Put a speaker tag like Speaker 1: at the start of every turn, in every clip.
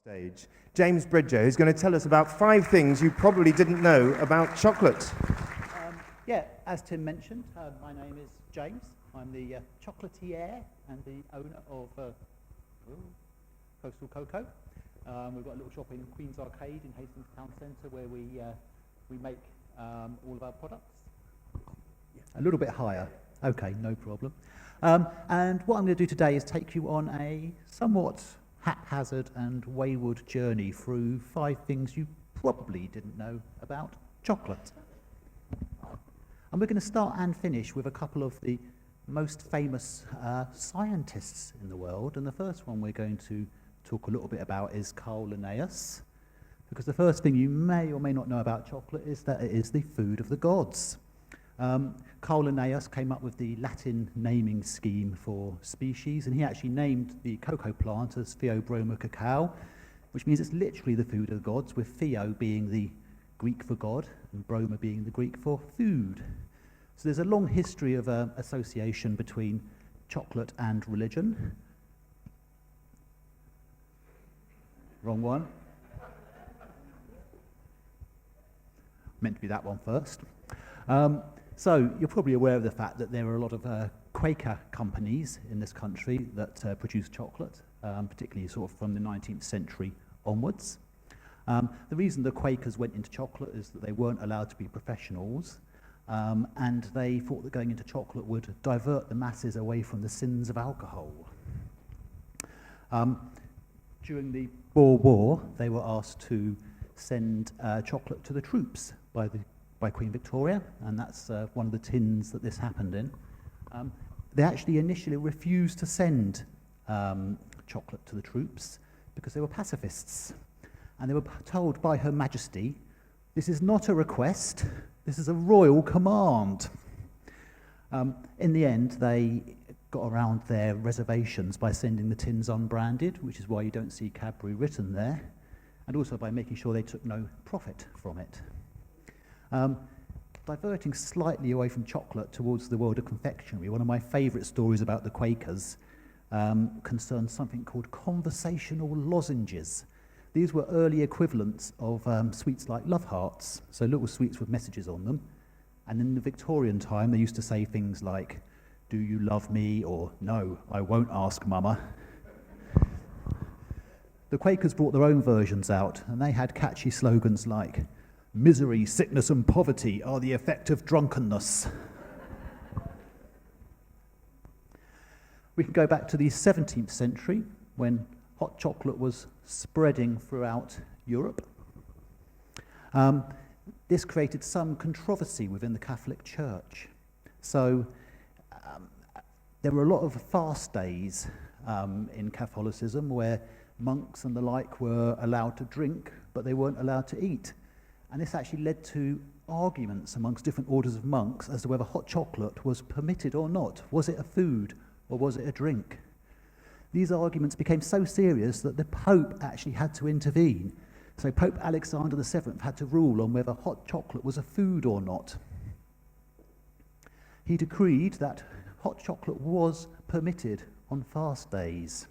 Speaker 1: Stage, James Bridger, who's going to tell us about 5 things you probably didn't know about chocolate.
Speaker 2: As Tim mentioned, my name is James. I'm the chocolatier and the owner of Coastal Cocoa. We've got a little shop in Queen's Arcade in Hastings Town Centre where we make all of our products. A little bit higher. Okay, no problem. And what I'm going to do today is take you on a somewhat haphazard and wayward journey through 5 things you probably didn't know about chocolate. And we're going to start and finish with a couple of the most famous scientists in the world. And the first one we're going to talk a little bit about is Carl Linnaeus, because the first thing you may or may not know about chocolate is that it is the food of the gods. Carl Linnaeus came up with the Latin naming scheme for species, and he actually named the cocoa plant as Theobroma cacao, which means it's literally the food of the gods, with Theo being the Greek for God and Broma being the Greek for food. So there's a long history of association between chocolate and religion. Wrong one. Meant to be that one first. So you're probably aware of the fact that there are a lot of Quaker companies in this country that produce chocolate, particularly sort of from the 19th century onwards. The reason the Quakers went into chocolate is that they weren't allowed to be professionals, and they thought that going into chocolate would divert the masses away from the sins of alcohol. During the Boer War, they were asked to send chocolate to the troops by Queen Victoria, and that's one of the tins that this happened in. They actually initially refused to send chocolate to the troops because they were pacifists, and they were told by Her Majesty, "This is not a request, this is a royal command." In the end, they got around their reservations by sending the tins unbranded, which is why you don't see Cadbury written there, and also by making sure they took no profit from it. Diverting slightly away from chocolate towards the world of confectionery, one of my favourite stories about the Quakers concerns something called conversational lozenges. These were early equivalents of sweets like love hearts, so little sweets with messages on them. And in the Victorian time, they used to say things like, "Do you love me?" or "No, I won't ask Mama." The Quakers brought their own versions out, and they had catchy slogans like, "Misery, sickness and poverty are the effect of drunkenness." We can go back to the 17th century when hot chocolate was spreading throughout Europe. This created some controversy within the Catholic Church. So there were a lot of fast days in Catholicism where monks and the like were allowed to drink, but they weren't allowed to eat. And this actually led to arguments amongst different orders of monks as to whether hot chocolate was permitted or not. Was it a food or was it a drink? These arguments became so serious that the Pope actually had to intervene. So Pope Alexander VII had to rule on whether hot chocolate was a food or not. He decreed that hot chocolate was permitted on fast days.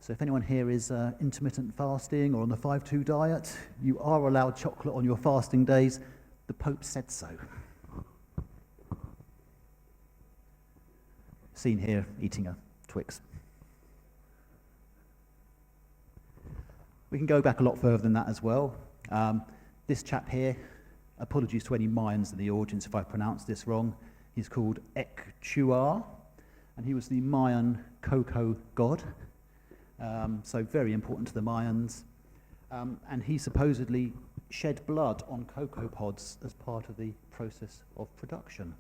Speaker 2: So if anyone here is intermittent fasting or on the 5-2 diet, you are allowed chocolate on your fasting days. The Pope said so. Seen here eating a Twix. We can go back a lot further than that as well. This chap here, apologies to any Mayans in the audience if I pronounce this wrong, he's called Ekchuar, and he was the Mayan cocoa god. So very important to the Mayans, and he supposedly shed blood on cocoa pods as part of the process of production.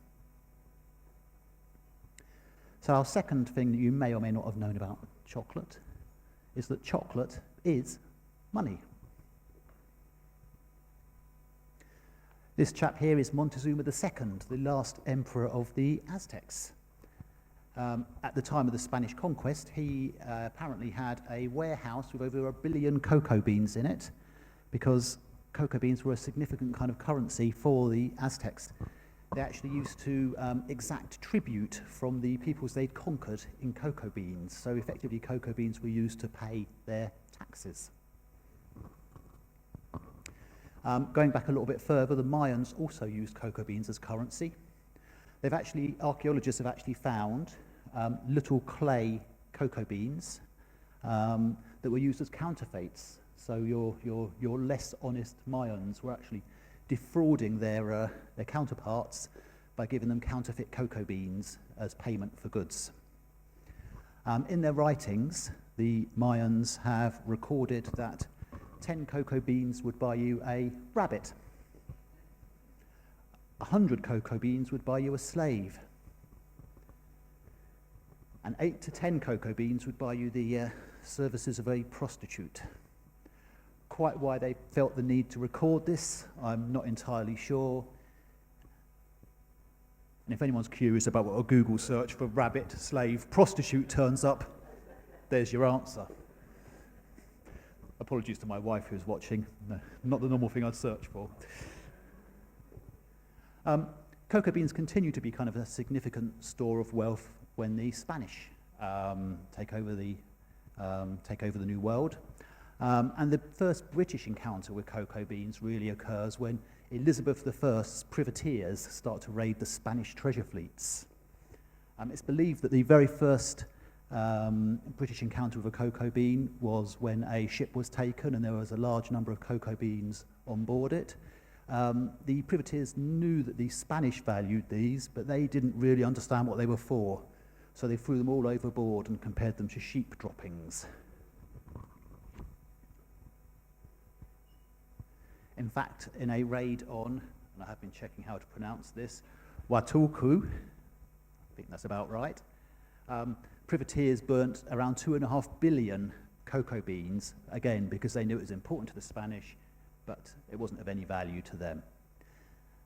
Speaker 2: So our second thing that you may or may not have known about chocolate is that chocolate is money. This chap here is Montezuma II, the last emperor of the Aztecs. At the time of the Spanish conquest, he apparently had a warehouse with over 1 billion cocoa beans in it, because cocoa beans were a significant kind of currency for the Aztecs. They actually used to exact tribute from the peoples they'd conquered in cocoa beans. So effectively, cocoa beans were used to pay their taxes. Going back a little bit further, the Mayans also used cocoa beans as currency. Archaeologists have actually found little clay cocoa beans that were used as counterfeits. So your less honest Mayans were actually defrauding their counterparts by giving them counterfeit cocoa beans as payment for goods. In their writings, the Mayans have recorded that 10 cocoa beans would buy you a rabbit. 100 cocoa beans would buy you a slave. And 8 to 10 cocoa beans would buy you the services of a prostitute. Quite why they felt the need to record this, I'm not entirely sure. And if anyone's curious about what a Google search for rabbit, slave, prostitute turns up, there's your answer. Apologies to my wife who's watching. No, not the normal thing I'd search for. Cocoa beans continue to be kind of a significant store of wealth when the Spanish take over the New World. And the first British encounter with cocoa beans really occurs when Elizabeth I's privateers start to raid the Spanish treasure fleets. It's believed that the very first British encounter with a cocoa bean was when a ship was taken and there was a large number of cocoa beans on board it. The privateers knew that the Spanish valued these, but they didn't really understand what they were for. So they threw them all overboard and compared them to sheep droppings. In fact, in a raid on, and I have been checking how to pronounce this, Watuku, I think that's about right, privateers burnt around 2.5 billion cocoa beans, again, because they knew it was important to the Spanish, but it wasn't of any value to them.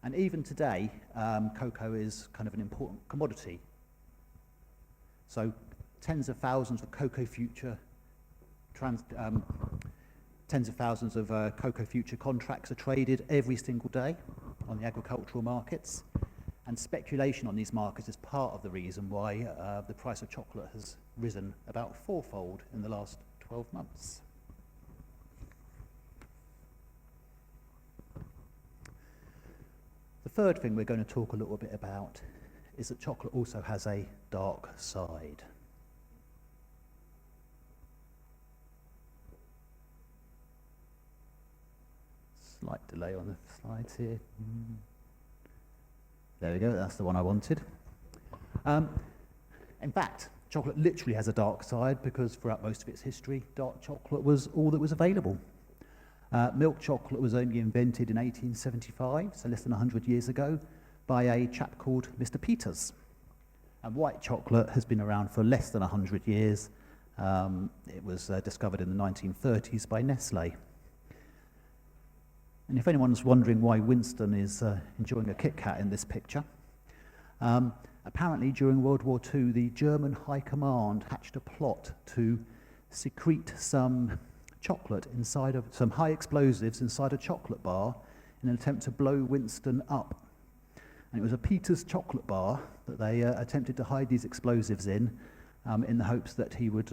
Speaker 2: And even today, cocoa is kind of an important commodity. So tens of thousands of cocoa future contracts are traded every single day on the agricultural markets, and speculation on these markets is part of the reason why the price of chocolate has risen about fourfold in the last 12 months. The third thing we're going to talk a little bit about is that chocolate also has a dark side. Slight delay on the slides here. There we go, that's the one I wanted. In fact, chocolate literally has a dark side because throughout most of its history, dark chocolate was all that was available. Milk chocolate was only invented in 1875, so less than 100 years ago, by a chap called Mr. Peters. And white chocolate has been around for less than 100 years. It was discovered in the 1930s by Nestle. And if anyone's wondering why Winston is enjoying a Kit Kat in this picture, apparently during World War II, the German High Command hatched a plot to secrete some chocolate inside of some high explosives inside a chocolate bar in an attempt to blow Winston up. And it was a Peters chocolate bar that they attempted to hide these explosives in the hopes that he would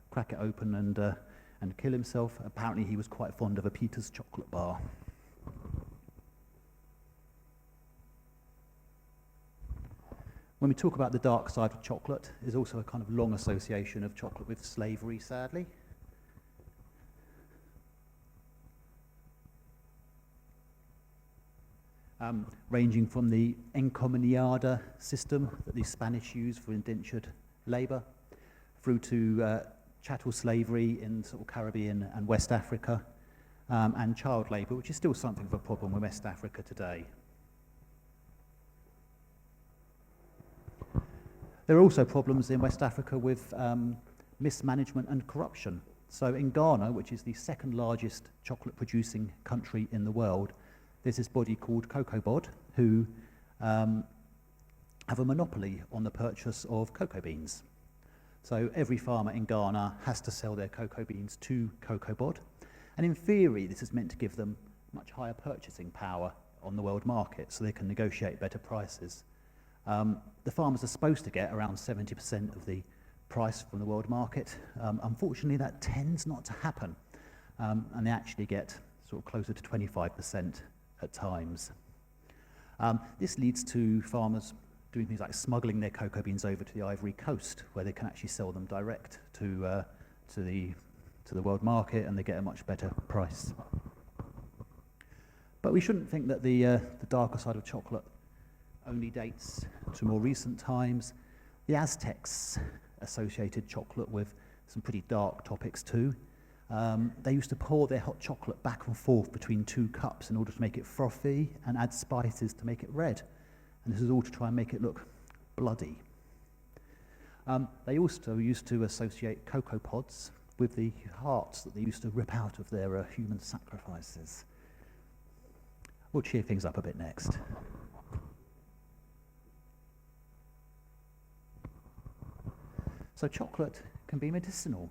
Speaker 2: crack it open and kill himself. Apparently he was quite fond of a Peters chocolate bar. When we talk about the dark side of chocolate, there's also a kind of long association of chocolate with slavery, sadly. Ranging from the encomiada system that the Spanish used for indentured labour, through to chattel slavery in sort of Caribbean and West Africa, and child labour, which is still something of a problem in West Africa today. There are also problems in West Africa with mismanagement and corruption. So in Ghana, which is the second largest chocolate producing country in the world, there's this body called COCOBOD who have a monopoly on the purchase of cocoa beans. So every farmer in Ghana has to sell their cocoa beans to COCOBOD. And in theory, this is meant to give them much higher purchasing power on the world market so they can negotiate better prices. The farmers are supposed to get around 70% of the price from the world market. Unfortunately, that tends not to happen. And they actually get sort of closer to 25% at times. This leads to farmers doing things like smuggling their cocoa beans over to the Ivory Coast, where they can actually sell them direct to the world market, and they get a much better price. But we shouldn't think that the darker side of chocolate only dates to more recent times. The Aztecs associated chocolate with some pretty dark topics too. They used to pour their hot chocolate back and forth between 2 cups in order to make it frothy and add spices to make it red. And this is all to try and make it look bloody. They also used to associate cocoa pods with the hearts that they used to rip out of their human sacrifices. We'll cheer things up a bit next. So chocolate can be medicinal.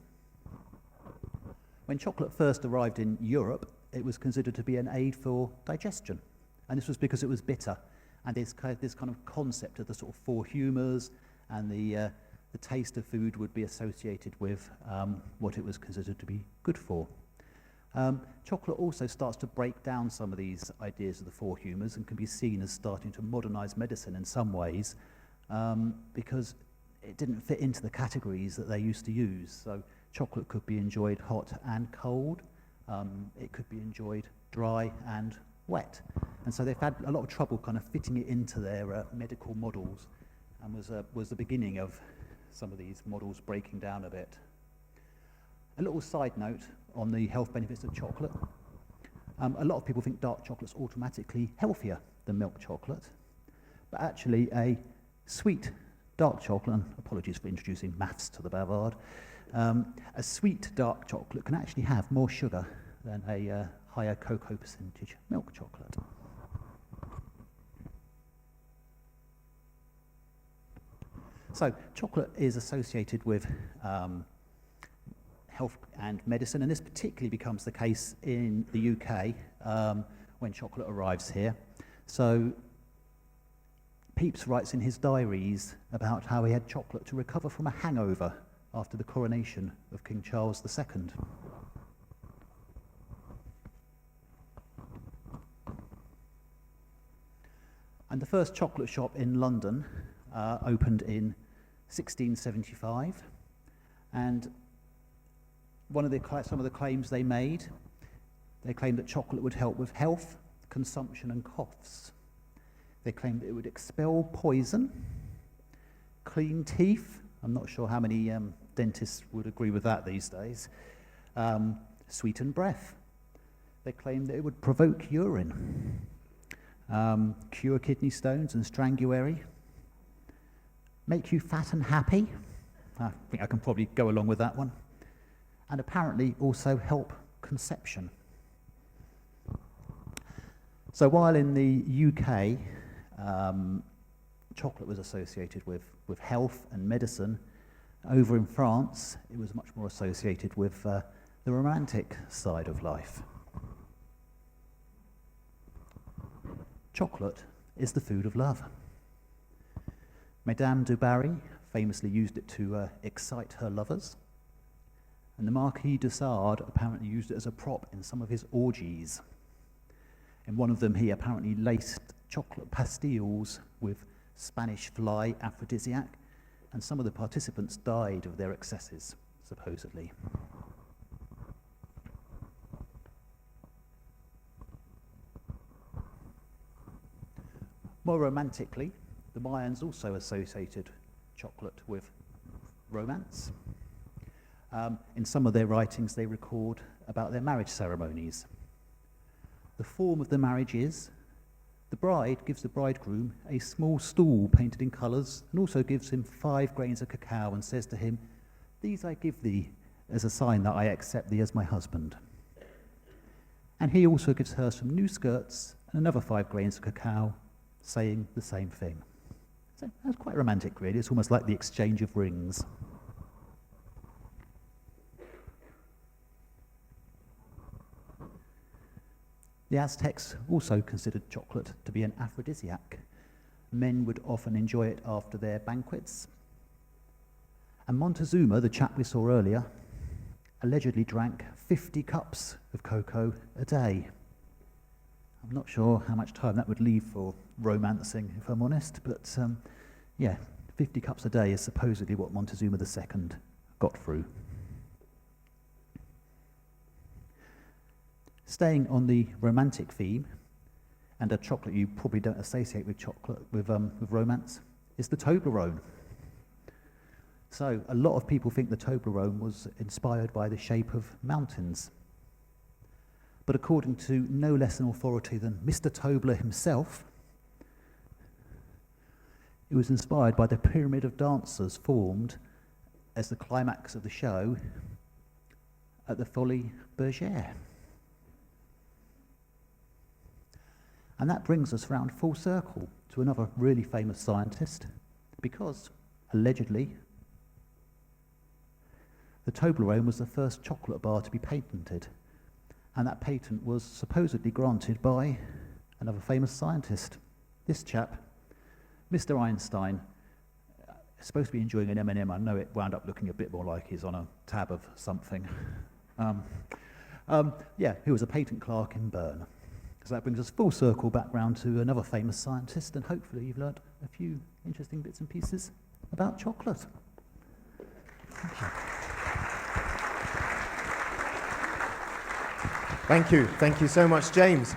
Speaker 2: When chocolate first arrived in Europe, it was considered to be an aid for digestion. And this was because it was bitter. And this kind of concept of the sort of 4 humours and the taste of food would be associated with what it was considered to be good for. Chocolate also starts to break down some of these ideas of the 4 humours and can be seen as starting to modernise medicine in some ways because it didn't fit into the categories that they used to use. So chocolate could be enjoyed hot and cold. It could be enjoyed dry and wet. And so they've had a lot of trouble kind of fitting it into their medical models, and was the beginning of some of these models breaking down a bit. A little side note on the health benefits of chocolate. A lot of people think dark chocolate's automatically healthier than milk chocolate, but actually a sweet dark chocolate, and apologies for introducing maths to the Bavard, a sweet dark chocolate can actually have more sugar than a higher cocoa percentage milk chocolate. So chocolate is associated with health and medicine, and this particularly becomes the case in the UK when chocolate arrives here. So Pepys writes in his diaries about how he had chocolate to recover from a hangover after the coronation of King Charles II. And the first chocolate shop in London opened in 1675, and some of the claims they claimed that chocolate would help with health, consumption and coughs. They claimed that it would expel poison, clean teeth, I'm not sure how many dentists would agree with that these days, sweeten breath. They claimed that it would provoke urine, cure kidney stones and strangury, make you fat and happy. I think I can probably go along with that one. And apparently also help conception. So while in the UK, chocolate was associated with health and medicine, over in France, it was much more associated with the romantic side of life. Chocolate is the food of love. Madame du Barry famously used it to excite her lovers, and the Marquis de Sade apparently used it as a prop in some of his orgies. In one of them, he apparently laced chocolate pastilles with Spanish fly aphrodisiac, and some of the participants died of their excesses, supposedly. More romantically, the Mayans also associated chocolate with romance. In some of their writings, they record about their marriage ceremonies. The form of the marriage is the bride gives the bridegroom a small stool painted in colours, and also gives him 5 grains of cacao and says to him, "These I give thee as a sign that I accept thee as my husband." And he also gives her some new skirts and another 5 grains of cacao, saying the same thing. So that's quite romantic, really. It's almost like the exchange of rings. The Aztecs also considered chocolate to be an aphrodisiac. Men would often enjoy it after their banquets. And Montezuma, the chap we saw earlier, allegedly drank 50 cups of cocoa a day. I'm not sure how much time that would leave for romancing, if I'm honest, but yeah, 50 cups a day is supposedly what Montezuma II got through. Staying on the romantic theme, and a chocolate you probably don't associate with chocolate, with romance, is the Toblerone. So a lot of people think the Toblerone was inspired by the shape of mountains. But according to no less an authority than Mr. Tobler himself, it was inspired by the pyramid of dancers formed as the climax of the show at the Folies Bergère. And that brings us round full circle to another really famous scientist, because, allegedly, the Toblerone was the first chocolate bar to be patented, and that patent was supposedly granted by another famous scientist. This chap, Mr. Einstein, is supposed to be enjoying an M&M. I know it wound up looking a bit more like he's on a tab of something. Yeah, he was a patent clerk in Bern. So that brings us full circle back round to another famous scientist, and hopefully you've learnt a few interesting bits and pieces about chocolate. Thank you.
Speaker 1: Thank you. Thank you so much, James.